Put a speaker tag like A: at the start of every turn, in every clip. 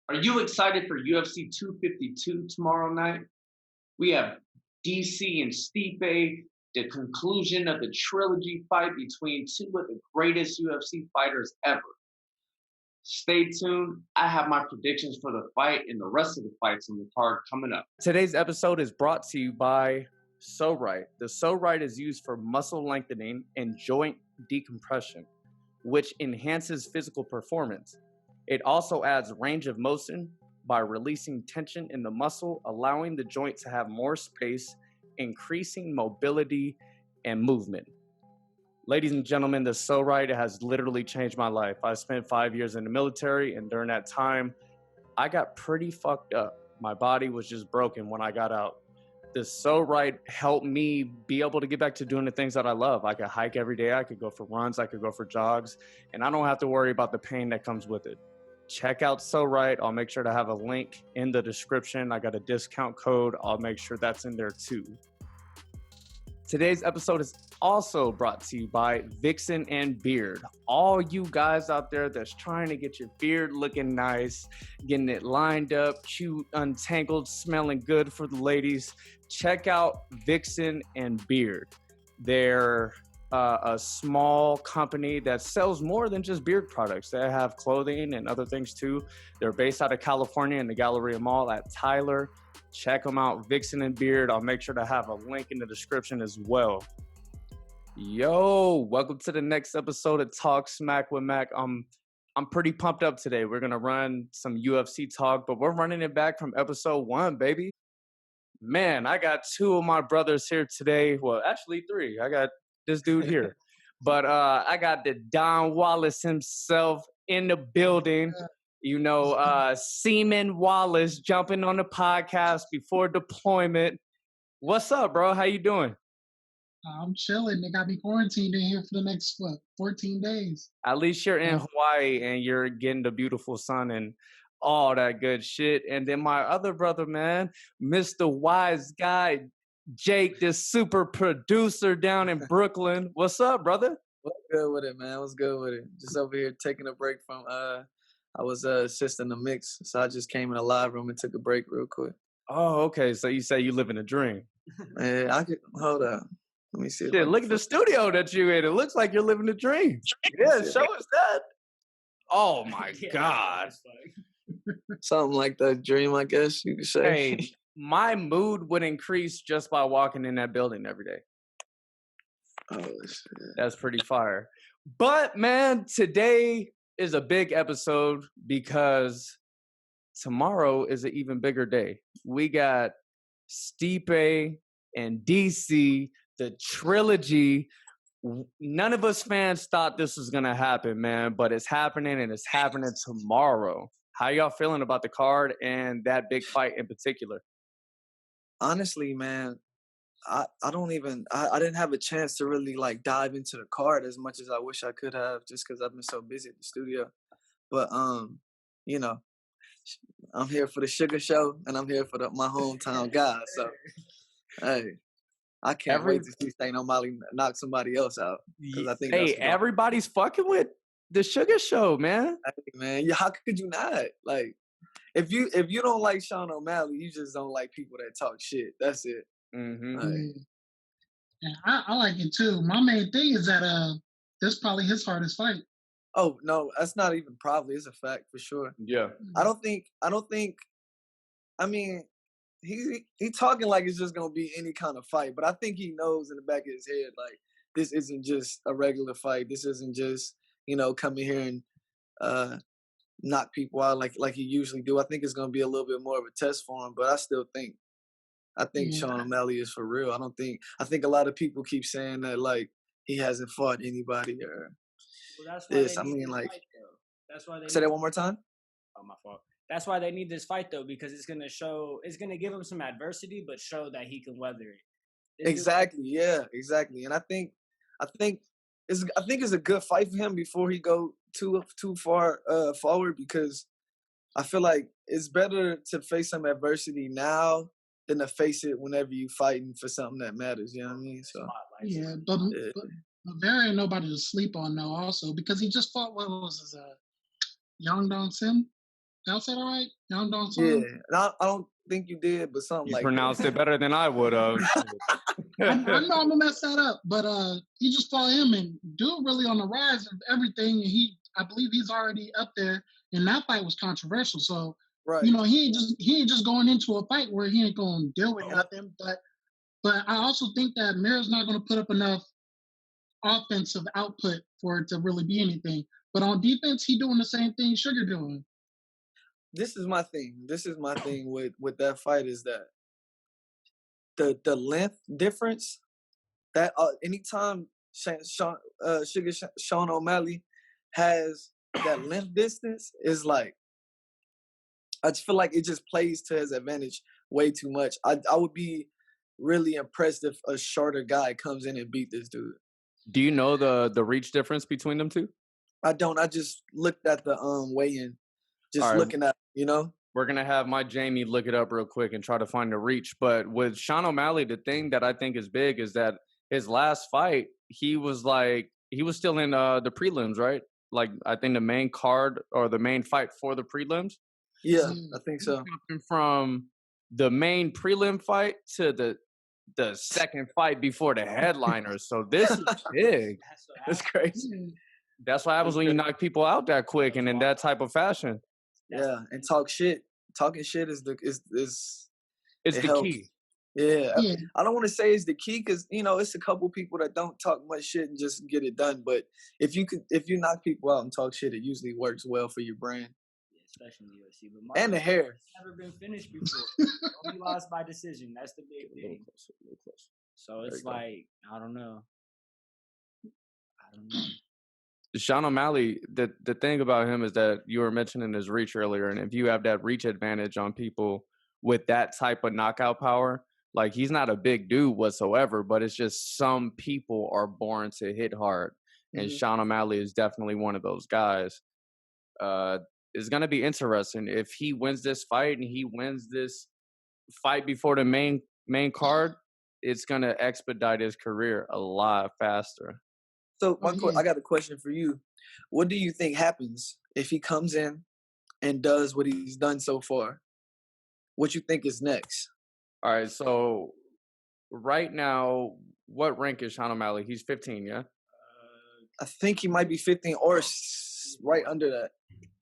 A: Are you excited for UFC 252 tomorrow night? We have DC and Stipe, the conclusion of the trilogy fight between two of the greatest UFC fighters ever. Stay tuned. I have my predictions for the fight and the rest of the fights on the card coming up.
B: Today's episode is brought to you by SoRite. The SoRite is used for muscle lengthening and joint decompression, which enhances physical performance. It also adds range of motion by releasing tension in the muscle, allowing the joint to have more space, increasing mobility and movement. Ladies and gentlemen, the SoRite has literally changed my life. I spent 5 years in the military, and during that time, I got pretty fucked up. My body was just broken when I got out. The SoRite helped me be able to get back to doing the things that I love. I could hike every day. I could go for runs. I could go for jogs. And I don't have to worry about the pain that comes with it. Check out SoRite. I'll make sure to have a link in the description. I got a discount code. I'll make sure that's in there too. Today's episode is also brought to you by Vixen and Beard. All you guys out there that's trying to get your beard looking nice, getting it lined up, cute, untangled, smelling good for the ladies, check out Vixen and Beard. They're a small company that sells more than just beard products. They have clothing and other things too. They're based out of California in the Galleria Mall at Tyler. Check them out, Vixen and Beard. I'll make sure to have a link in the description as well. Yo, welcome to the next episode of Talk Smack with Mac. I'm pretty pumped up today. We're gonna run some UFC talk, but we're running it back from episode 1, baby. Man, I got 2 of my brothers here today. Well, actually 3. I got this dude here. But I got the Don Wallace himself in the building. You know, Seaman Wallace jumping on the podcast before deployment. What's up, bro? How you doing?
C: I'm chilling. They got me quarantined in here for the next, 14 days.
B: At least you're in Hawaii and you're getting the beautiful sun and all that good shit. And then my other brother, man, Mr. Wise Guy, Jake, this super producer down in Brooklyn. What's up, brother?
D: What's good with it, man? What's good with it? Just over here taking a break from, I was assisting the mix, so I just came in the live room and took a break real quick.
B: Oh, okay. So you say you live in a dream.
D: Yeah, I could, hold up. Let me see.
B: Shit, look at the studio that you in. It looks like you're living a dream. Yeah, show us that. Oh my God.
D: Something like that dream, I guess you could say.
B: Hey, my mood would increase just by walking in that building every day.
D: Oh, shit.
B: That's pretty fire. But man, today is a big episode because tomorrow is an even bigger day. We got Stipe and DC, the trilogy. None of us fans thought this was gonna happen, man, but it's happening and it's happening tomorrow. How y'all feeling about the card and that big fight in particular?
D: Honestly, man, I didn't have a chance to really like dive into the card as much as I wish I could have, just because I've been so busy at the studio. But you know, I'm here for the Suga show and I'm here for my hometown guys. So hey, I can't wait to see Sean O'Malley knock somebody else out. I think
B: everybody's fucking with the Suga show, man.
D: Hey, man, how could you not? Like, if you don't like Sean O'Malley, you just don't like people that talk shit. That's it.
B: Mm-hmm.
C: Yeah, I like it too. My main thing is that this is probably his hardest fight.
D: Oh no, that's not even probably. It's a fact for sure.
B: Yeah.
D: I don't think. I mean, he talking like it's just gonna be any kind of fight, but I think he knows in the back of his head like this isn't just a regular fight. This isn't just come in here and knock people out like he usually do. I think it's gonna be a little bit more of a test for him, but I think Sean O'Malley is for real. I think a lot of people keep saying that like he hasn't fought anybody or
E: that's why
D: this. I mean, like,
E: fight, that's why they
D: say that one more time.
E: Oh, my fault. That's why they need this fight though, because it's gonna give him some adversity, but show that he can weather it.
D: Exactly. Yeah. Exactly. And I think it's a good fight for him before he go too far forward, because I feel like it's better to face some adversity now than to face it whenever you fighting for something that matters. You know what I mean? So
C: yeah, but there ain't nobody to sleep on though. Also, because he just fought what was his Yang Dong Sim. Did I say that right? Young Dong
D: Yeah,
C: Song?
D: and I don't think you did, but something
B: You
D: like
B: pronounced it better than I would have.
C: I know I'm gonna mess that up, but you just follow him and dude really on the rise of everything. And I believe he's already up there. And that fight was controversial, so
D: right.
C: he ain't just going into a fight where he ain't gonna deal with nothing. But I also think that Mira's not gonna put up enough offensive output for it to really be anything. But on defense, he doing the same thing Sugar doing.
D: This is my thing. This is my thing with that fight is that the length difference that anytime Suga Sean O'Malley has that length distance is like I just feel like it just plays to his advantage way too much. I would be really impressed if a shorter guy comes in and beat this dude.
B: Do you know the reach difference between them two?
D: I don't. I just looked at the weigh-in, just
B: All right.
D: looking at
B: We're gonna have my Jamie look it up real quick and try to find the reach. But with Sean O'Malley, the thing that I think is big is that his last fight, he was still in the prelims, right? Like I think the main card or the main fight for the prelims.
D: Yeah, I think so.
B: From the main prelim fight to the second fight before the headliner. So this is big.
D: That's crazy.
B: That's what happens when you knock people out that quick and in that type of fashion.
D: Yeah, and talk shit. Talking shit is
B: It's
D: it
B: the
D: helps.
B: key.
D: Yeah.
C: Yeah.
D: I don't want to say it's the key because it's a couple people that don't talk much shit and just get it done. But if you knock people out and talk shit, it usually works well for your brand.
E: Yeah, especially in the UFC. But
D: and the hair.
E: Never been finished before. Only lost by decision. That's the big thing.
B: A little closer.
E: So it's like I don't know.
B: Sean O'Malley, the thing about him is that you were mentioning his reach earlier, and if you have that reach advantage on people with that type of knockout power, like he's not a big dude whatsoever, but it's just some people are born to hit hard, and Sean O'Malley is definitely one of those guys. It's gonna be interesting if he wins this fight and he wins this fight before the main card. It's gonna expedite his career a lot faster.
D: So I got a question for you. What do you think happens if he comes in and does what he's done so far? What you think is next?
B: All right, so right now, what rank is Sean O'Malley? He's 15, yeah?
D: I think he might be 15 or right under that,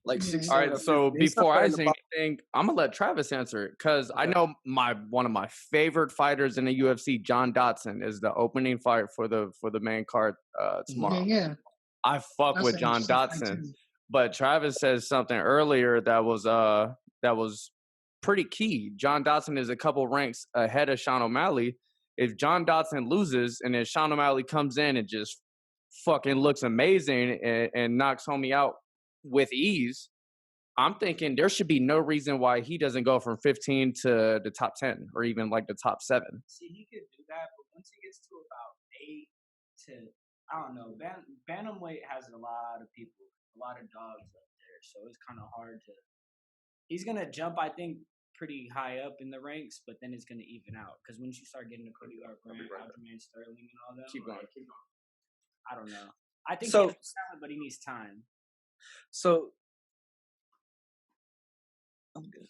D: like 16.
B: All right, so before I say anything, I'm gonna let Travis answer it because I know one of my favorite fighters in the UFC, John Dodson, is the opening fight for the main card tomorrow.
C: Yeah.
B: I fuck with John Dodson, but Travis says something earlier that was pretty key. John Dodson is a couple ranks ahead of Sean O'Malley. If John Dodson loses and then Sean O'Malley comes in and just fucking looks amazing and knocks homie out with ease, I'm thinking there should be no reason why he doesn't go from 15 to the top 10 or even like the top 7.
E: See, he could do that, but once he gets to about 8 to, I don't know, bantamweight has a lot of people, a lot of dogs up there, so it's kind of hard to. He's gonna jump, I think, pretty high up in the ranks, but then it's gonna even out because once you start getting to Cody Garbrandt, Aljamain Sterling, and all that,
B: Keep going.
E: I don't know. I think he has talent, but he needs time.
D: So I'm good.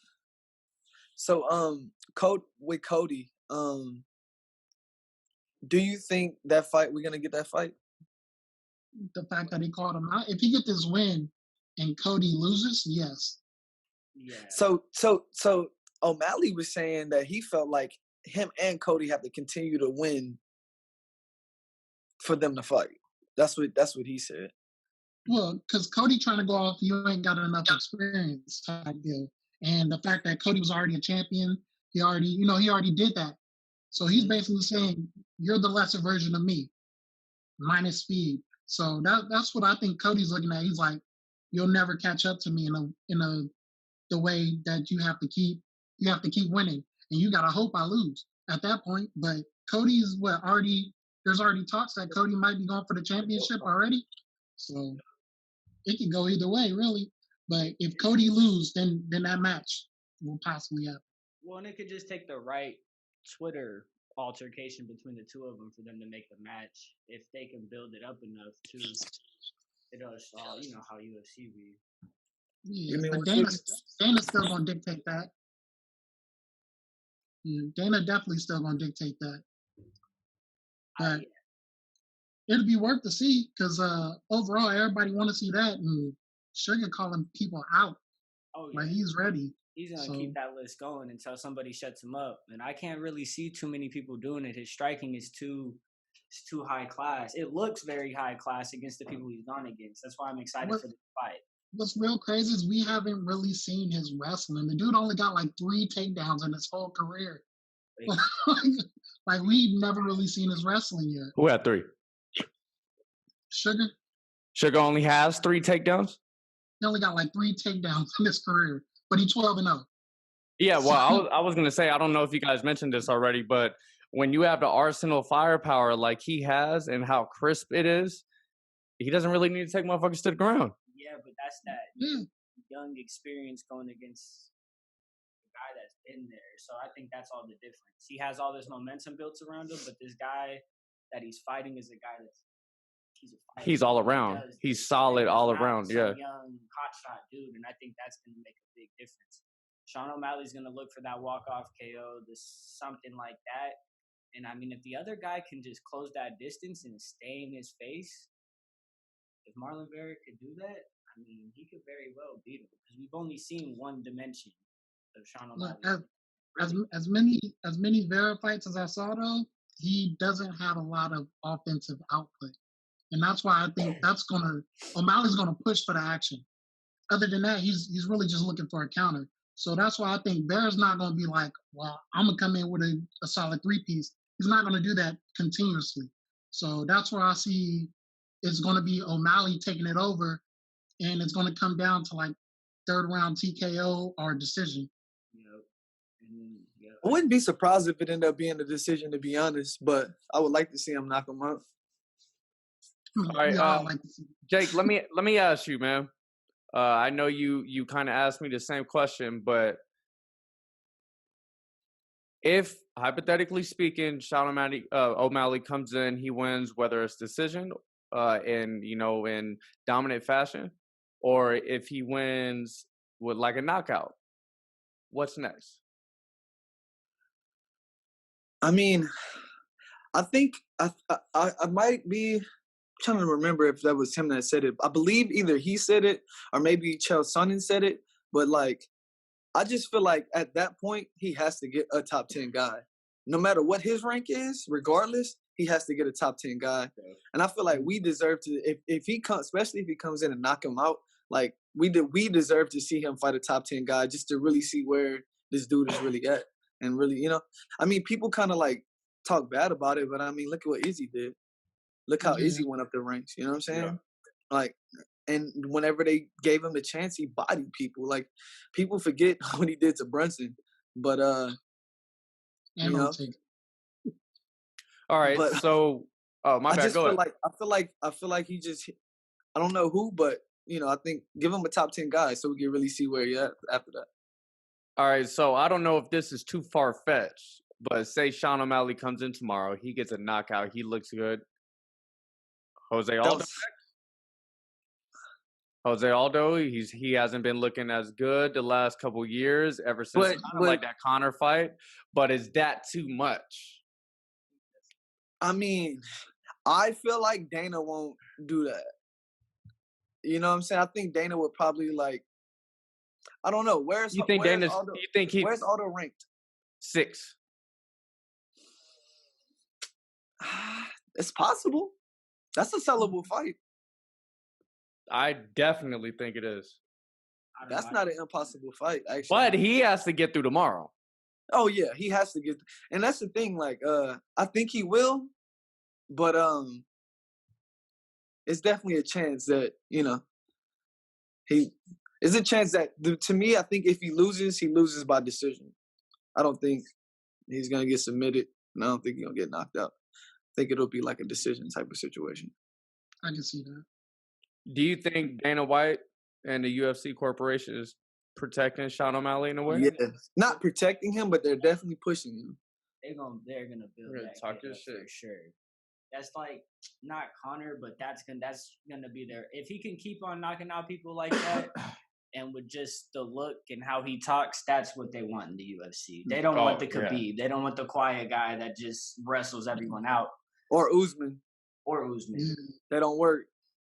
D: So with Cody, do you think that fight we're gonna get that fight?
C: The fact that he called him out. If he get this win and Cody loses, yes.
E: Yeah.
D: So O'Malley was saying that he felt like him and Cody have to continue to win for them to fight. That's what he said.
C: Well, because Cody trying to go off, you ain't got enough experience type deal. And the fact that Cody was already a champion, he already did that. So he's basically saying, you're the lesser version of me, minus speed. So that's what I think Cody's looking at. He's like, you'll never catch up to me in the way that you have to keep winning. And you gotta hope I lose at that point. But Cody's there's already talks that Cody might be going for the championship already. So it can go either way, really. But if Cody loses, then that match will possibly happen.
E: Well, and it could just take the right Twitter altercation between the two of them for them to make the match. If they can build it up enough, too. It does, you know how UFC be.
C: Yeah,
D: Give me
C: but
D: 150.
C: Dana's still gonna dictate that. Yeah, Dana definitely still gonna dictate that. But it'll be worth to see because overall everybody want to see that, and Sugar calling people out.
E: Oh
C: Like
E: yeah,
C: he's ready.
E: he's gonna
C: So
E: keep that list going until somebody shuts him up. And I can't really see too many people doing it. His striking is too high class. It looks very high class against the people he's gone against. That's why I'm excited
C: what
E: for the fight.
C: what's real crazy is we haven't really seen his wrestling. The dude only got like 3 takedowns in his whole career. Like we've never really seen his wrestling yet.
B: Who had 3?
C: Sugar,
B: Sugar only has 3 takedowns?
C: he only got like 3 takedowns in his career, but he's 12-0.
B: Yeah, well, I was gonna say, I don't know if you guys mentioned this already, but when you have the arsenal firepower like he has and how crisp it is, he doesn't really need to take motherfuckers to the ground.
E: Yeah, but that's that young experience going against a guy that's been there. So I think that's all the difference. He has all this momentum built around him, but this guy that he's fighting is a guy that's he's a fighter.
B: He's all around. He's solid all around. Yeah.
E: Young hotshot dude, and I think that's going to make a big difference. Sean O'Malley's going to look for that walk-off KO, something like that. And I mean, if the other guy can just close that distance and stay in his face, if Marlon Vera could do that, I mean, he could very well beat him because we've only seen one dimension of Sean O'Malley.
C: As many Vera fights as I saw though, he doesn't have a lot of offensive output, and that's why I think O'Malley's gonna push for the action. Other than that, he's really just looking for a counter. So that's why I think Vera's not gonna be like, well, I'm gonna come in with a solid 3-piece. He's not gonna do that continuously. So that's where I see it's gonna be O'Malley taking it over, and it's gonna come down to like 3rd round TKO or decision.
D: I wouldn't be surprised if it ended up being a decision, to be honest, but I would like to see him knock him out.
B: All right, Jake, let me ask you, man. I know you kind of asked me the same question, but if hypothetically speaking, Sean O'Malley comes in, he wins, whether it's decision, in dominant fashion, or if he wins with like a knockout, what's next?
D: I mean, I think I might be trying to remember if that was him that said it. I believe either he said it or maybe Chael Sonnen said it. But like, I just feel like at that point he has to get a top 10 guy, no matter what his rank is. Regardless, he has to get a top 10 guy. Okay. And I feel like we deserve to, if he comes, especially if he comes in and knock him out, like we deserve to see him fight a top 10 guy just to really see where this dude is really at. And really, I mean, people kind of like talk bad about it, but I mean, look at what Izzy did. Look how Izzy went up the ranks. You know what I'm saying? Yeah. Like, and whenever they gave him the chance, he bodied people. Like, people forget what he did to Brunson, but you know.
B: All right, so my bad. Go ahead.
D: I feel like he just, I don't know who, but I think give him a top 10 guy so we can really see where he's at after that.
B: All right, so I don't know if this is too far-fetched, but say Sean O'Malley comes in tomorrow, he gets a knockout, he looks good. Jose Aldo, he hasn't been looking as good the last couple of years ever since like that Conor fight. But is that too much?
D: I mean, I feel like Dana won't do that. You know what I'm saying? I think Dana would probably like. I don't know. Where's Aldo ranked?
B: 6.
D: It's possible. That's a sellable fight.
B: I definitely think it is.
D: That's not an impossible fight, actually.
B: But he has to get through tomorrow.
D: Oh yeah, he has to get. And that's the thing. Like, I think he will, but it's definitely a chance that he. There's a chance that, to me, I think if he loses by decision. I don't think he's gonna get submitted, and I don't think he's gonna get knocked out. I think it'll be like a decision type of situation.
C: I can see that.
B: Do you think Dana White and the UFC corporation is protecting Sean O'Malley in a way?
D: Yeah, not protecting him, but they're definitely pushing him.
E: They're gonna build that
B: talk your shit
E: for sure. That's like not Conor, but that's gonna be there. If he can keep on knocking out people like that, and with just the look and how he talks, that's what they want in the UFC. They don't want the Khabib. They don't want the quiet guy that just wrestles everyone out.
D: Or Usman. They don't work.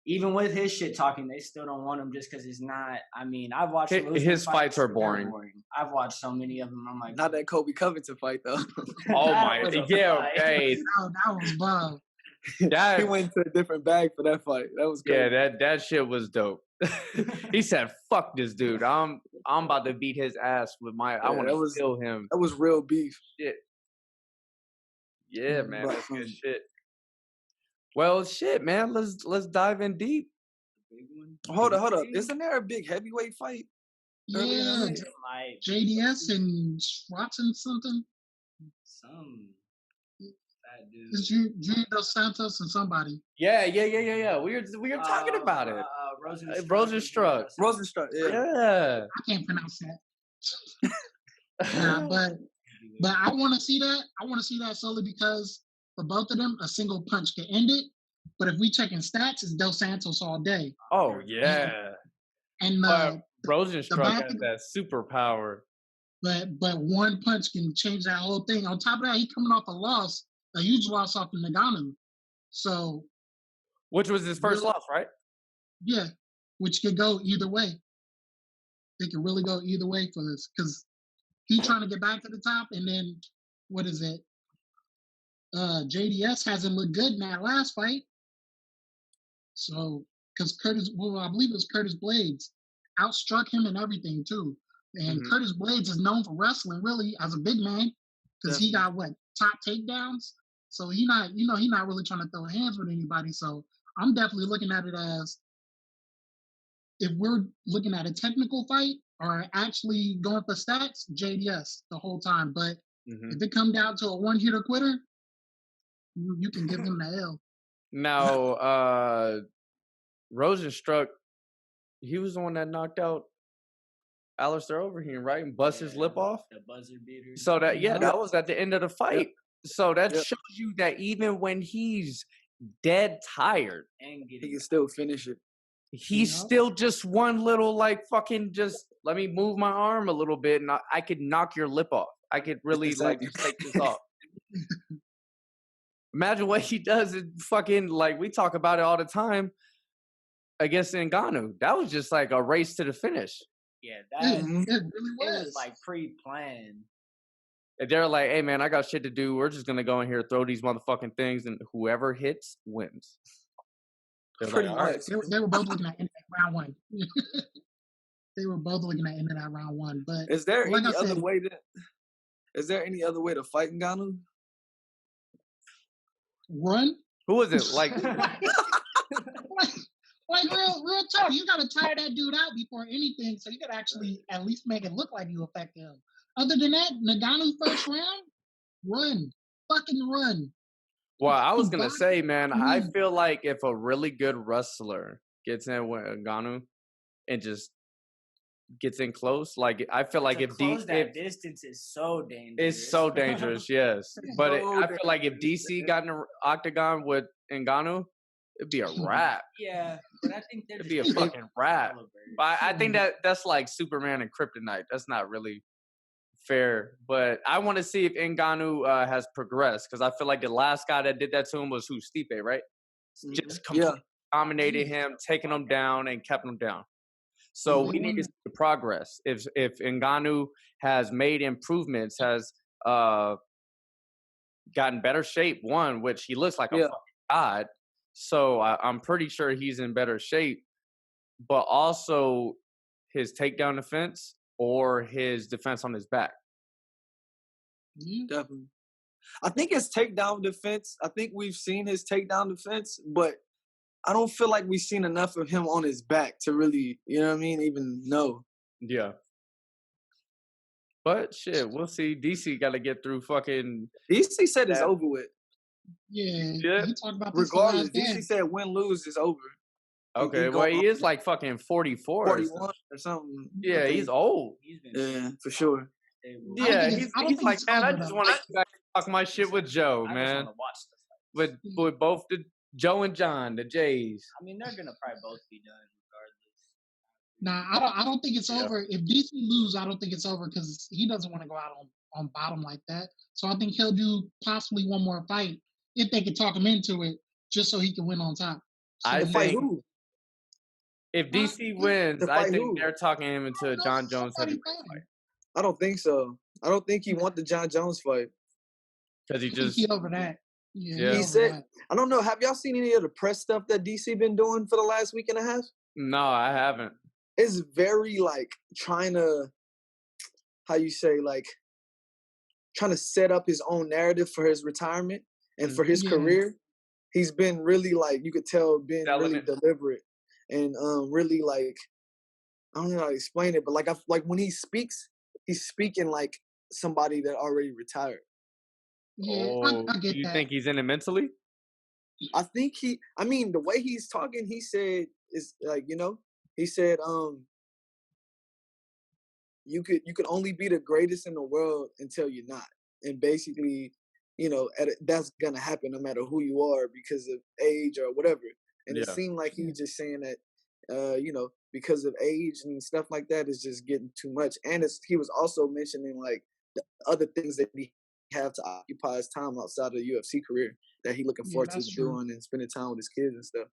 E: Even with his shit talking, they still don't want him just because it's not. I mean, I've watched
B: his fights are boring.
E: I've watched so many of them. I'm like,
D: not that Kobe Covington fight though.
B: Oh my, yeah, hey,
C: that was bomb.
B: He
D: went to a different bag for that fight. That was great.
B: Yeah, that shit was dope. He said, "Fuck this dude. I'm about to beat his ass with my. I want to kill him."
D: That was real beef.
B: Shit. Yeah, man, that's good shit. Well, shit, man. Let's dive in deep.
D: Hold up. Isn't there a big heavyweight fight?
C: Yeah, JDS and Watson something. It's Junior Dos Santos and somebody.
B: Yeah. We were talking about it. Rosenstruck. Yeah.
C: I can't pronounce that. But I want to see that. I want to see that solely because for both of them, a single punch can end it. But if we checking stats, it's Dos Santos all day.
B: Oh yeah.
C: And
B: Rosenstruck has that superpower.
C: But one punch can change that whole thing. On top of that, he coming off a huge loss off of Nagano. So,
B: which was his first loss, right?
C: Yeah, which could go either way. They could really go either way for this because he's trying to get back to the top, and then what is it? JDS hasn't looked good in that last fight. So, because I believe it was Curtis Blades, outstruck him and everything too. And Curtis Blades is known for wrestling really as a big man because he got top takedowns. So he's not really trying to throw hands with anybody. So I'm definitely looking at it as if we're looking at a technical fight or actually going for stats, JDS the whole time. But if it come down to a one-hitter quitter, you can give him the L.
B: Now, Rosenstruck, he was the one that knocked out Alistair Overeem, right? And bust his lip off.
E: The buzzer beater.
B: So that was at the end of the fight. So that shows you that even when he's dead tired,
D: he can still finish it.
B: He's still just one little fucking just let me move my arm a little bit and I could knock your lip off. I could really take this off. Imagine what he does in fucking we talk about it all the time against Ngannou. That was just like a race to the finish.
E: Yeah, it
C: really was.
E: It was pre-planned.
B: They're like, hey man, I got shit to do. We're just gonna go in here, throw these motherfucking things, and whoever hits wins.
C: Pretty much. They were both looking at round one. They were both looking at end of that round one. But
D: is there any other way to fight Ngannou?
C: Run?
B: Who is it?
C: Real talk. You gotta tire that dude out before anything, so you gotta actually at least make it look like you affect him. Other than that, Ngannou first round, run, fucking run.
B: Well, I was gonna say, man, I feel like if a really good wrestler gets in with Ngannou and just gets in close, I feel like if
E: that distance is so dangerous.
B: It's so dangerous, yes. But I feel like if DC got in the octagon with Ngannou, it'd be a wrap.
E: Yeah, but I think
B: it'd be a fucking wrap. But I think that's like Superman and Kryptonite. That's not really fair. But I want to see if Ngannou has progressed because I feel like the last guy that did that to him was Stipe, right? Just completely dominated him, taking him down, and kept him down. So we need to see the progress. If Ngannou has made improvements, has gotten better shape, which he looks like a fucking god. So I'm pretty sure he's in better shape. But also his takedown defense or his defense on his back.
D: Definitely. I think his takedown defense, I think we've seen his takedown defense, but I don't feel like we've seen enough of him on his back to really, you know what I mean, even know.
B: Yeah. But shit, we'll see. DC got to get through fucking...
D: DC said it's over with.
C: Yeah. He talked about
D: this regardless, DC said win-lose is over.
B: Okay, well, he is 44
D: 41 or something.
B: Yeah, he's old.
D: Yeah, for sure.
B: Yeah, he's like, man, I just want to talk my shit with Joe, man. With both the Joe and John, the Jays.
E: I mean, they're gonna probably both be done
C: Nah, I don't think it's
B: Yeah.
C: over. If DC lose, I don't think it's over because he doesn't want to go out on bottom like that. So I think he'll do possibly one more fight if they can talk him into it, just so he can win on top. So
B: I
D: To fight
B: think
D: who?
B: if DC wins,
D: To
B: I
D: fight
B: think
D: who?
B: they're talking him into a John Jones
C: somebody
B: heavyweight fight
D: I don't think so. I don't think he want the John Jones fight.
B: because he
C: I think he
B: just
C: over that. Yeah,
B: Yeah.
C: he
D: He
C: over
D: said,
C: that.
D: I don't know. Have y'all seen any of the press stuff that DC been doing for the last week and a half?
B: no, I haven't.
D: It's very like trying to, how you say, like trying to set up his own narrative for his retirement and for his
C: Yeah.
D: career. He's been really like, you could tell, being
B: Selling
D: really
B: it.
D: deliberate and really like, I don't know how to explain it, but like like when he speaks, he's speaking like somebody that already retired.
C: Yeah, I
B: Do
C: get
B: you
C: that.
B: think he's in it mentally?
D: I think I mean, the way he's talking, he said is like, he said, you could only be the greatest in the world until you're not. And basically, that's gonna happen no matter who you are because of age or whatever. And it
B: Yeah.
D: seemed like he was just saying that, because of age and stuff like that is just getting too much. And he was also mentioning like the other things that he have to occupy his time outside of the UFC career that he looking
C: Yeah,
D: forward to
C: that's true.
D: doing and spending time with his kids and stuff.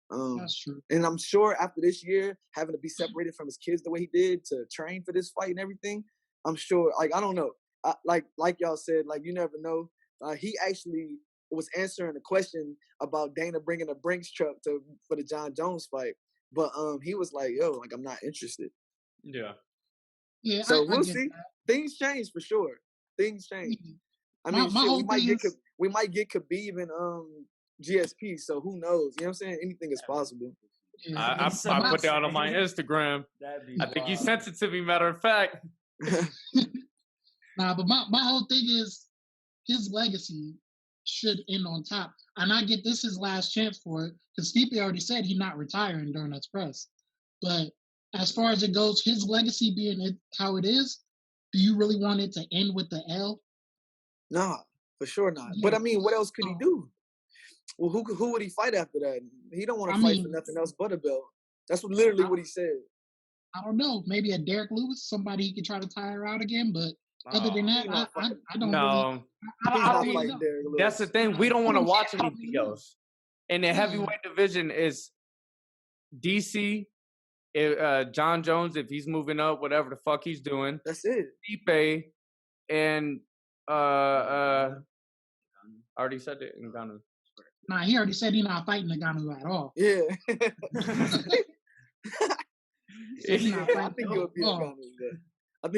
C: That's true.
D: And I'm sure after this year, having to be separated from his kids the way he did to train for this fight and everything, I'm sure, like, I don't know. Like y'all said, like, you never know. He actually was answering a question about Dana bringing a Brinks truck for the John Jones fight. But he was like, yo, like, I'm not interested.
B: Yeah.
C: Yeah,
D: So
C: I
D: we'll
C: get
D: see.
C: that.
D: Things change for sure. Things change. I mean,
C: My
D: shit,
C: whole thing is,
D: we might get Khabib and GSP. So who knows? You know what I'm saying? Anything is possible.
C: yeah,
B: I
C: but
B: put that on my Instagram.
E: That'd be
B: I think you
E: wild.
B: sent it to me, matter of fact.
C: Nah, but my whole thing is his legacy should end on top. And I get this his last chance for it because Stipe already said he's not retiring during that press. But as far as it goes, his legacy being how it is, do you really want it to end with the L?
D: Nah, for sure not.
C: Yeah.
D: But I mean, what else could he do? Well, who would he fight after that? He don't want to fight for nothing else but a belt. That's literally what he said.
C: I don't know. Maybe a Derek Lewis, somebody he could try to tire out again. But other than that, I don't
B: No.
C: really.
D: He's
C: I
D: not
C: don't really
D: fighting
C: know.
D: Derek Lewis.
B: That's the thing. We don't want to watch
C: I don't
B: anything
C: really know.
B: else. And the heavyweight division is DC, John Jones, if he's moving up, whatever the fuck he's doing.
D: That's it.
B: Stipe, and I already said it. Ngannou.
C: Nah, he already said he's not fighting Ngannou at all.
D: Yeah.
C: He's not
D: I
C: fighting
D: think
C: at
D: he'll beat
C: all.
D: Ngannou. I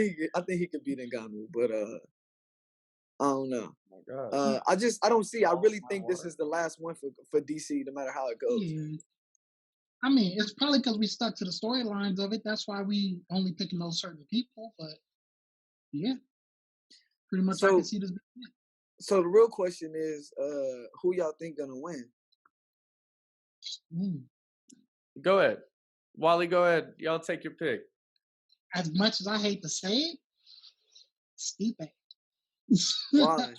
D: think he could beat Ngannou, but I don't know.
B: Oh my God.
D: I don't see. I really think this is the last one for DC, no matter how it goes.
C: Yeah. I mean, it's probably because we stuck to the storylines of it. That's why we only picking those certain people. But yeah, pretty much I can see this.
D: So the real question is, who y'all think gonna win?
B: Go ahead. Wally, go ahead. Y'all take your pick.
C: As much as I hate to say it, Stipe.
D: Why?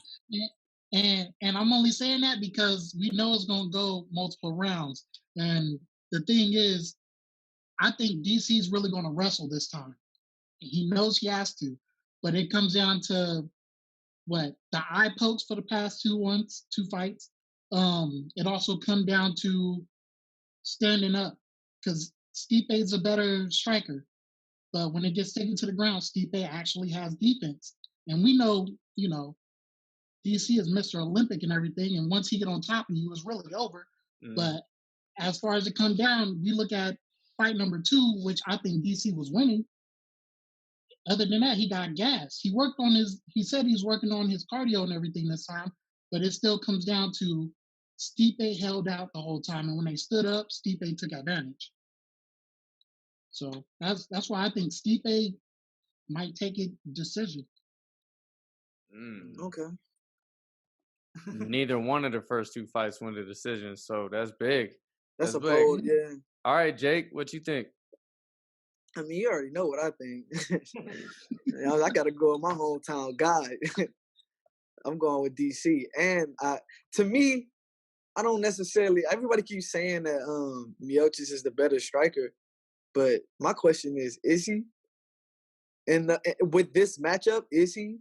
C: and I'm only saying that because we know it's gonna go multiple rounds. And the thing is, I think DC's really gonna wrestle this time. He knows he has to, but it comes down to the eye pokes for the past two fights. It also come down to standing up because Stipe's a better striker. But when it gets taken to the ground, Stipe actually has defense. And we know, DC is Mr. Olympic and everything. And once he get on top of you, it's really over. But as far as it come down, we look at fight number 2, which I think DC was winning. Other than that, he got gas. He said he's working on his cardio and everything this time, but it still comes down to Stipe held out the whole time. And when they stood up, Stipe took advantage. So that's why I think Stipe might take a decision.
D: Okay.
B: Neither one of the first 2 fights went to decision, so that's big.
D: That's a
B: big.
D: bold, yeah.
B: All right, Jake, what you think?
D: I mean, you already know what I think. I got to go with my hometown guy. I'm going with DC. And to me, I don't necessarily. Everybody keeps saying that Miocic is the better striker, But my question is he? And with this matchup, is he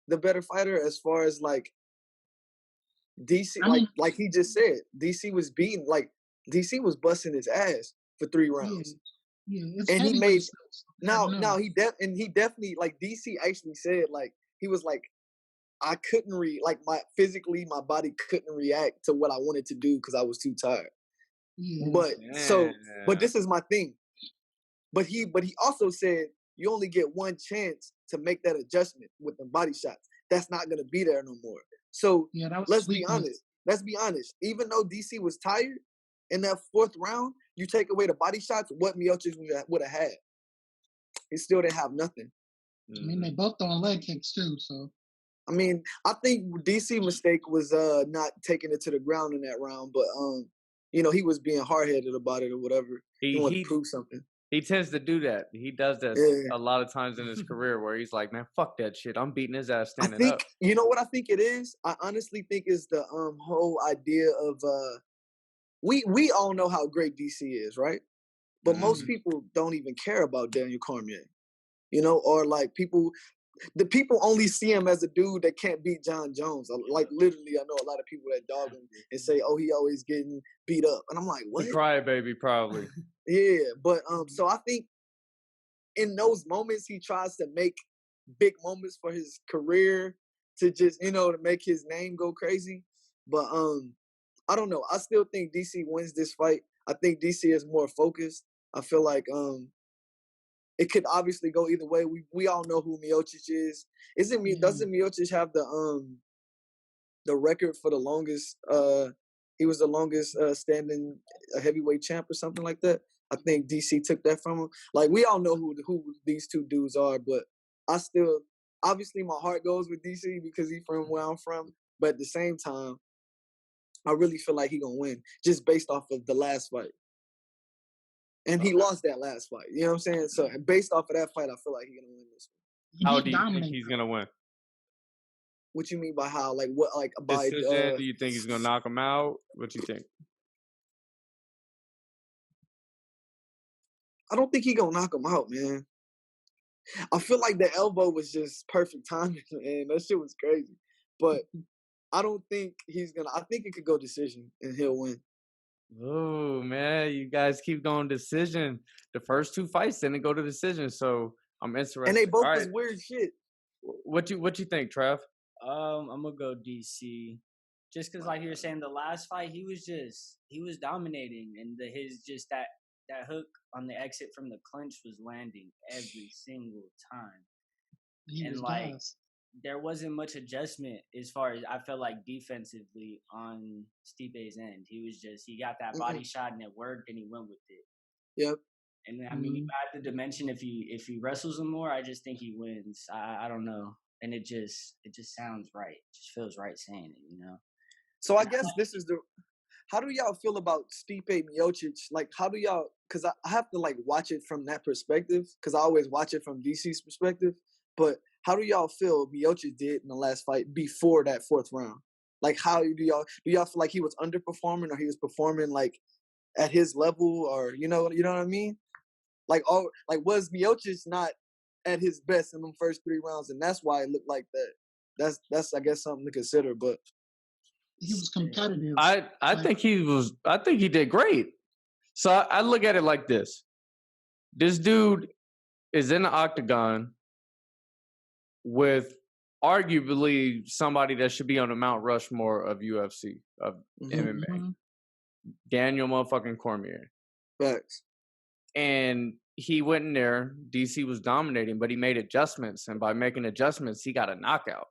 D: the better fighter as far as like DC?
C: I mean,
D: Like he just said, DC was beating, like DC was busting his ass for 3 rounds.
C: yeah, it's
D: And he made
C: heavyweight.
D: now he definitely, like, DC actually said, like, he was like, I couldn't like my body couldn't react to what I wanted to do because I was too tired.
C: Yeah.
D: But this is my thing. But he also said you only get one chance to make that adjustment with the body shots. That's not gonna be there no more. So
C: Yeah, that was
D: let's
C: sweet,
D: be honest. Let's be honest. Even though DC was tired in that 4th round, you take away the body shots, what Miocic would have had. He still didn't have nothing.
C: I mean, they both throwing leg kicks too, so.
D: I mean, I think DC mistake was not taking it to the ground in that round, but you know, he was being hard-headed about it or whatever. He wanted to prove something.
B: He tends to do that. He does that a lot of times in his career where he's like, man, fuck that shit. I'm beating his ass standing up.
D: You know what I think it is? I honestly think it's the whole idea of we all know how great DC is, right? But most people don't even care about Daniel Cormier. You know, or like the people only see him as a dude that can't beat John Jones. Like literally, I know a lot of people that dog him and say, "Oh, he always getting beat up," and I'm like, "What?"
B: Crybaby, probably.
D: Yeah, but so I think in those moments he tries to make big moments for his career to just, you know, to make his name go crazy. But I don't know. I still think DC wins this fight. I think DC is more focused. I feel like it could obviously go either way. We all know who Miocic is. Doesn't Miocic have the record for the longest? He was the longest standing heavyweight champ or something like that. I think DC took that from him. Like, we all know who these two dudes are, but I still, obviously my heart goes with DC because he's from where I'm from. But at the same time, I really feel like he's gonna win just based off of the last fight. And he lost that last fight. You know what I'm saying? So based off of that fight, I feel like he's gonna win this one.
B: How do you think he's gonna win?
D: What you mean by how? Like what? Like by?
B: Do you think he's gonna knock him out? What do you think?
D: I don't think he's gonna knock him out, man. I feel like the elbow was just perfect timing, man. That shit was crazy. But I don't think he's gonna. I think it could go decision and he'll win.
B: Oh man, you guys keep going decision. The first 2 fights didn't go to decision, so I'm interested.
D: And they both was weird shit.
B: What you think, Trav?
E: I'm gonna go DC, just because, like you were saying, the last fight he was dominating, and that hook on the exit from the clinch was landing every single time, and like there wasn't much adjustment as far as I felt like defensively on Stipe's end. He got that body shot and it worked, and he went with it.
D: Yep.
E: And I mean, you add the dimension if he wrestles him more, I just think he wins. I don't know. And it just sounds right. It just feels right saying it, you know.
D: So I guess this is how do y'all feel about Stipe Miocic? Like, how do y'all? Because I have to like watch it from that perspective. Because I always watch it from DC's perspective. But how do y'all feel Miocic did in the last fight before that 4th round? Like, how do y'all feel like he was underperforming or he was performing like at his level, or you know what I mean? Like, was Miocic not at his best in them first 3 rounds, and that's why it looked like that. That's I guess something to consider. But
C: he was competitive.
B: I think he did great. So I look at it like this: this dude is in the octagon with arguably somebody that should be on the Mount Rushmore of UFC, of MMA. Daniel motherfucking Cormier.
D: Facts.
B: And he went in there, DC was dominating, but he made adjustments. And by making adjustments, he got a knockout.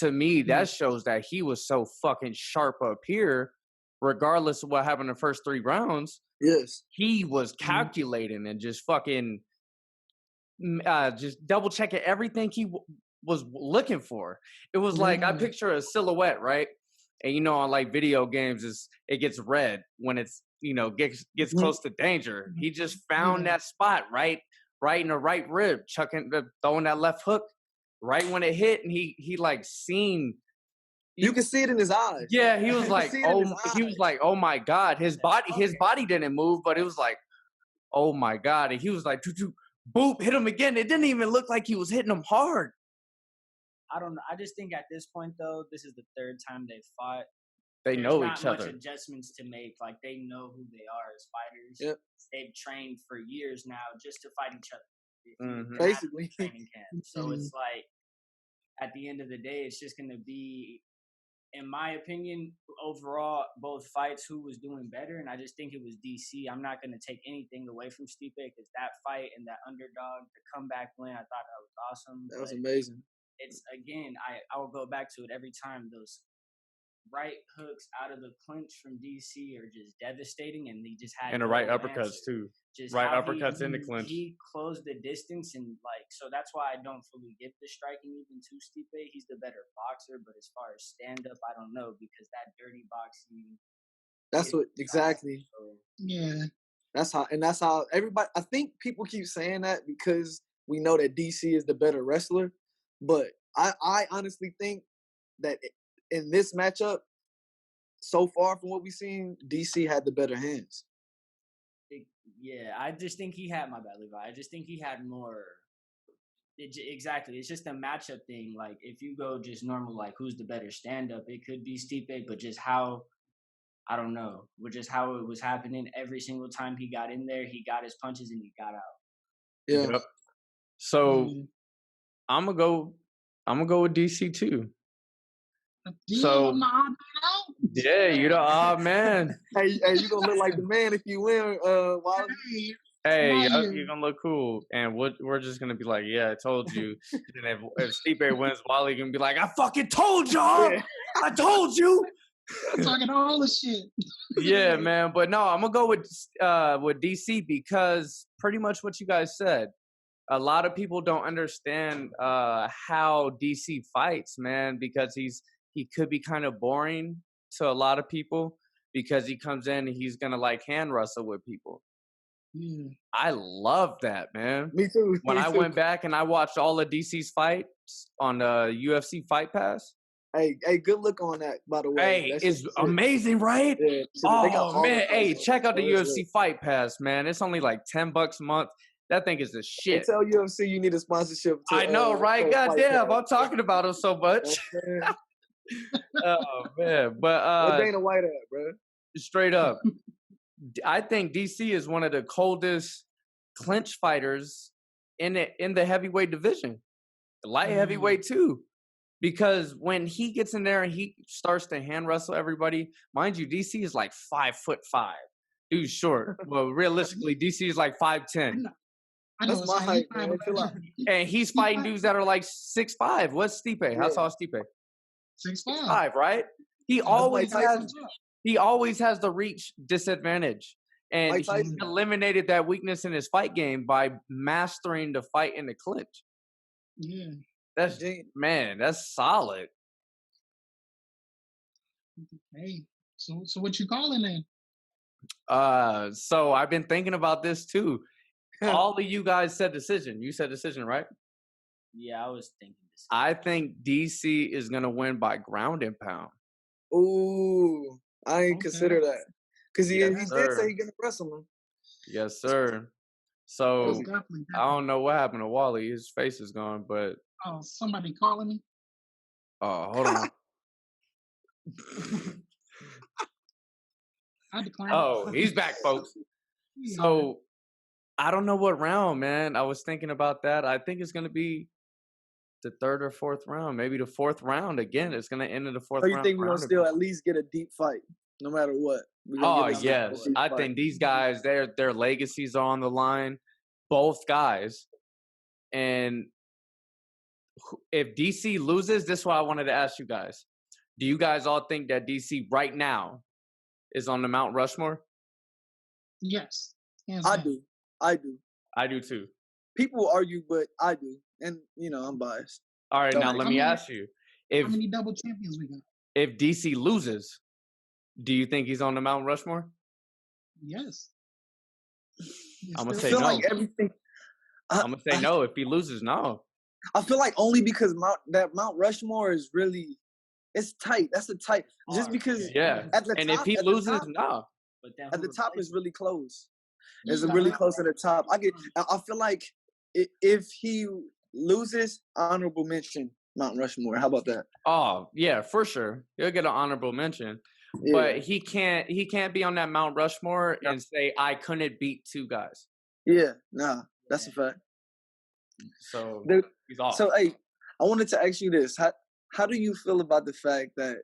B: To me, that shows that he was so fucking sharp up here, regardless of what happened in the first 3 rounds.
D: Yes.
B: He was calculating and just fucking just double checking everything he was looking for. It was like, I picture a silhouette, right? And you know, on like video games, it gets red when it's, you know, gets close to danger. He just found that spot right in the right rib, throwing that left hook right when it hit, and he like seen.
D: You can see it in his eyes.
B: Yeah, he was like, oh my God. His body didn't move, but it was like, Oh my God. And he was like, boop, hit him again. It didn't even look like he was hitting him hard.
E: I don't know. I just think at this point, though, this is the third time they've fought.
B: They know
E: There's
B: each
E: not much
B: other.
E: adjustments to make. Like, they know who they are as fighters.
D: Yep.
E: They've trained for years now just to fight each other.
B: Mhm.
E: Basically. Training camp. So it's like, at the end of the day, it's just going to be, in my opinion, overall, both fights, who was doing better. And I just think it was DC. I'm not going to take anything away from Stipe because that fight and that underdog, the comeback win, I thought that was awesome.
D: That was amazing.
E: It's, again, I will go back to it every time. Those right hooks out of the clinch from DC are just devastating, and he just had
B: And the right uppercuts too.
E: Just
B: right
E: how
B: uppercuts in the clinch.
E: He closed the distance, and like, so that's why I don't fully give the striking even to Stipe. He's the better boxer, but as far as stand up, I don't know because that dirty boxing.
D: That's what exactly.
C: Yeah.
D: That's how everybody. I think people keep saying that because we know that DC is the better wrestler, but I honestly think that in this matchup, so far from what we've seen, DC had the better hands.
E: Yeah, I just think he had, my bad, Levi. I just think he had more. Exactly. It's just a matchup thing. Like, if you go just normal, like, who's the better stand-up, it could be Stipe, but just how, I don't know, but just how it was happening every single time he got in there, he got his punches and he got out.
D: Yeah.
B: Yep. So I'm gonna go with DC too. So yeah, you're the odd man.
D: Hey, you gonna look like the man if you win, Wally.
B: Hey, you're gonna look cool, and we're just gonna be like, yeah, I told you. And if Stipe wins, Wally gonna be like, I fucking told y'all, I told you.
C: Talking all the shit.
B: Yeah, man, but no, I'm gonna go with DC because pretty much what you guys said. A lot of people don't understand how DC fights, man, because he could be kind of boring to a lot of people because he comes in and he's gonna like hand wrestle with people. I love that, man.
D: Me too.
B: When I went back and I watched all of DC's fights on the UFC Fight Pass.
D: Hey, good look on that, by the way.
B: Hey, it's amazing, right?
D: Yeah,
B: oh man, hey, check out the UFC Fight Pass, man. It's only like $10 a month. That thing is the shit.
D: They tell UFC you need a sponsorship.
B: I know, right? Goddamn, I'm talking about him so much. Oh man, but
D: where Dana White at, bro?
B: Straight up, I think DC is one of the coldest clinch fighters in the heavyweight division, light heavyweight too. Because when he gets in there and he starts to hand wrestle everybody, mind you, DC is like 5'5". Dude's short. Well, realistically, DC is like 5'10".
D: That's my height, man.
B: And he's fighting dudes that are like 6'5". What's Stipe? How tall is Stipe?
C: 6'5",
B: right? He always has the reach disadvantage. And he eliminated that weakness in his fight game by mastering the fight in the clinch.
C: Yeah.
B: That's solid.
C: Hey, so what you calling then?
B: So I've been thinking about this too. All of you guys said decision. You said decision, right?
E: Yeah, I was thinking this.
B: I think DC is gonna win by ground and pound.
D: Ooh, I ain't consider that because he did say he gonna wrestle him.
B: Yes, sir. So I don't know what happened to Wally. His face is gone, but
C: somebody calling me.
B: Oh, hold on.
C: I declined.
B: Oh, he's back, folks. So I don't know what round, man. I was thinking about that. I think it's gonna be the third or fourth round, maybe the fourth round again. It's gonna end in the fourth round.
D: So you think we're gonna still at least get a deep fight, no matter what?
B: Oh yes, I think these guys, their legacies are on the line, both guys. And if DC loses, this is what I wanted to ask you guys. Do you guys all think that DC right now is on the Mount Rushmore?
C: Yes.
D: I do.
B: I do too.
D: People argue, but I do. And, I'm biased.
B: All right, now let me ask you.
C: How many double champions we got?
B: If DC loses, do you think he's on the Mount Rushmore?
C: Yes.
B: I'm going to say no.
D: Like everything,
B: I'm going to say no. If he loses, no.
D: I feel like only because Mount Rushmore is really, it's tight. That's a tight. Just because
B: at the top, if he loses, no.
D: But at the top is really close. Is
C: Yeah,
D: really close to the top. I feel like if he loses, honorable mention Mount Rushmore. How about that?
B: Oh yeah, for sure. He'll get an honorable mention,
D: Yeah.
B: but he can't be on that Mount Rushmore and say I couldn't beat two guys.
D: Yeah, nah, that's a fact.
B: So
D: Dude,
B: he's off.
D: so hey, I wanted to ask you this: how do you feel about the fact that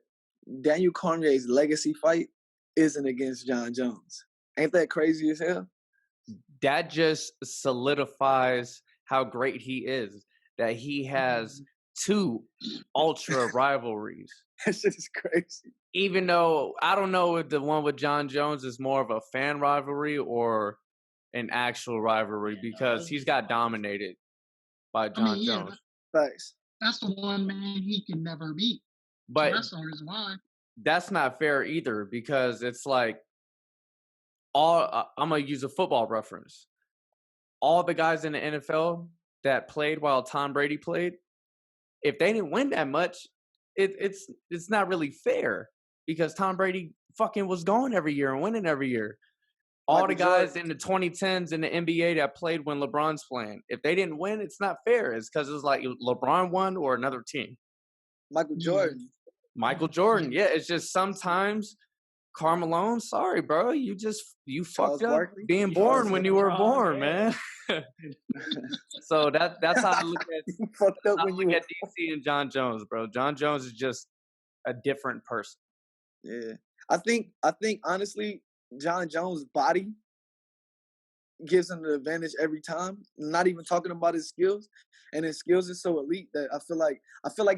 D: Daniel Cormier's legacy fight isn't against John Jones? Ain't that crazy as hell?
B: That just solidifies how great he is. That he has two ultra rivalries.
D: That shit is crazy.
B: Even though I don't know if the one with John Jones is more of a fan rivalry or an actual rivalry because he's got dominated by John Jones.
D: Thanks.
C: That's the one man he can never beat.
B: But
C: so that's the reason why.
B: That's not fair either because it's like I'm gonna use a football reference. All the guys in the NFL that played while Tom Brady played, if they didn't win that much, it's not really fair because Tom Brady fucking was going every year and winning every year. All the guys in the 2010s in the NBA that played when LeBron's playing, if they didn't win, it's not fair. It's because it's like LeBron won or another team.
D: Michael Jordan.
B: Yeah. It's just sometimes Carmelo, sorry, bro. You fucked up being born when you were born, man. So that's how I look at
D: fucked up when you
B: at DC and John Jones, bro. John Jones is just a different person.
D: Yeah. I think honestly, John Jones' body gives him the advantage every time. Not even talking about his skills. And his skills are so elite that I feel like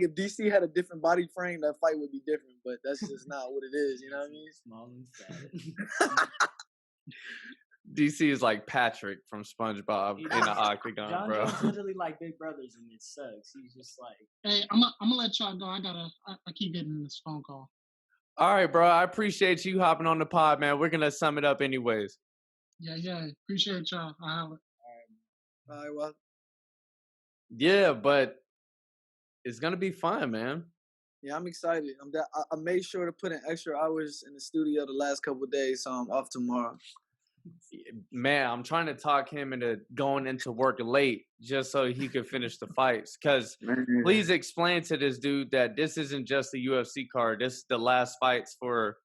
D: if DC had a different body frame, that fight would be different. But that's just not what it is. You know what I mean?
E: Small and fat.
B: DC is like Patrick from SpongeBob in the octagon,
E: John
B: bro.
E: Jones literally like big brothers, and it sucks. He's just like,
C: hey, I'm gonna let y'all go. I keep getting this phone call.
B: All right, bro. I appreciate you hopping on the pod, man. We're gonna sum it up anyways.
C: Yeah. Appreciate y'all.
D: All right, well.
B: Yeah, but it's gonna be fun, man.
D: Yeah, I'm excited. I made sure to put in extra hours in the studio the last couple of days, so I'm off tomorrow.
B: Man, I'm trying to talk him into going into work late just so he could finish the fights. Because please explain to this dude that this isn't just a UFC card. This is the last fights for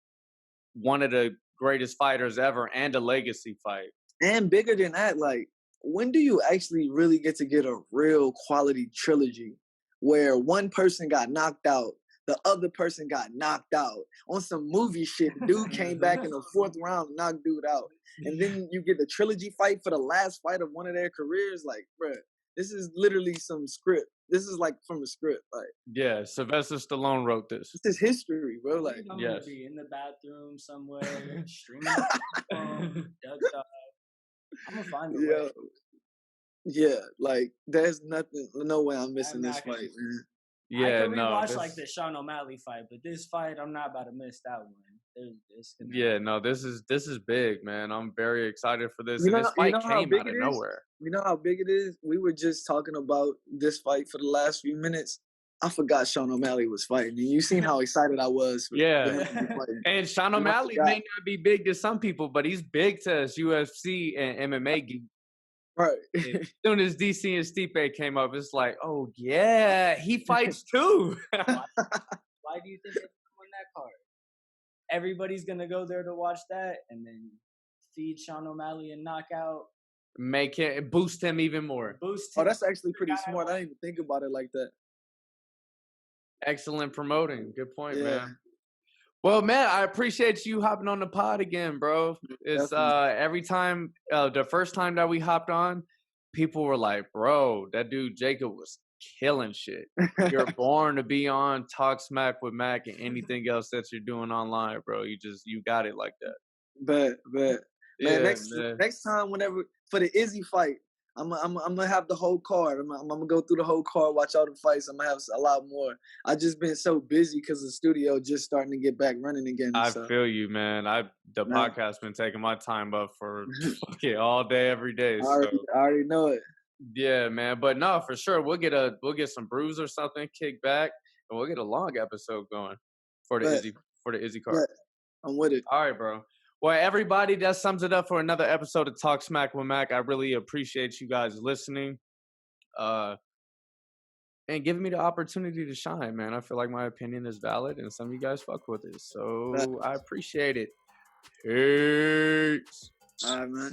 B: one of the greatest fighters ever and a legacy fight.
D: And bigger than that, like, when do you actually really get to get a real quality trilogy where one person got knocked out, the other person got knocked out on some movie shit? Dude came back in the fourth round, knocked dude out. And then you get the trilogy fight for the last fight of one of their careers. Like, bruh, this is literally some script. This is like from a script. Like,
B: yeah, Sylvester Stallone wrote this.
D: This is history, bro. Like,
E: I'm
B: yes.
E: gonna be in the bathroom somewhere, streaming, ducked off. I'm gonna find a way.
D: Yeah, like there's no way I'm missing this fight, man.
B: Yeah,
E: I could
B: no.
E: rewatch like the Sean O'Malley fight, but this fight, I'm not about to miss that one.
B: This is big, man. I'm very excited for this.
D: You know,
B: and this fight
D: how
B: came
D: big
B: out of
D: it is?
B: nowhere.
D: You know how big it is? We were just talking about this fight for the last few minutes. I forgot Sean O'Malley was fighting. And you seen how excited I was for him to be fighting.
B: And Sean O'Malley may not be big to some people, but he's big to us UFC and MMA geeks.
D: Right.
B: As soon as DC and Stipe came up, it's like, oh yeah, he fights too.
E: Why do you think it's on that card? Everybody's gonna go there to watch that and then feed Sean O'Malley a knockout.
B: Make it boost him even more.
E: Boost him.
D: Oh, that's actually pretty smart. I didn't even think about it like that.
B: Excellent promoting. Good point, man. Well, man, I appreciate you hopping on the pod again, bro. It's every time, the first time that we hopped on, people were like, bro, that dude Jacob was killing shit. You're born to be on Talk Smack with Mac and anything else that you're doing online, bro. You got it like that.
D: But
B: Yeah,
D: man, next time, whenever for the Izzy fight, I'm gonna have the whole card. I'm gonna go through the whole card, watch all the fights. I'm gonna have a lot more. I just been so busy because the studio just starting to get back running again.
B: I feel you, man. The podcast been taking my time up for all day, every day.
D: I already know it.
B: Yeah, man. But no, for sure, we'll get some brews or something, kick back, and we'll get a long episode going for the Izzy card.
D: Yeah, I'm with it.
B: All right, bro. Well, everybody, that sums it up for another episode of Talk Smack with Mac. I really appreciate you guys listening. And giving me the opportunity to shine, man. I feel like my opinion is valid and some of you guys fuck with it. So I appreciate it. Peace.
D: All right, man.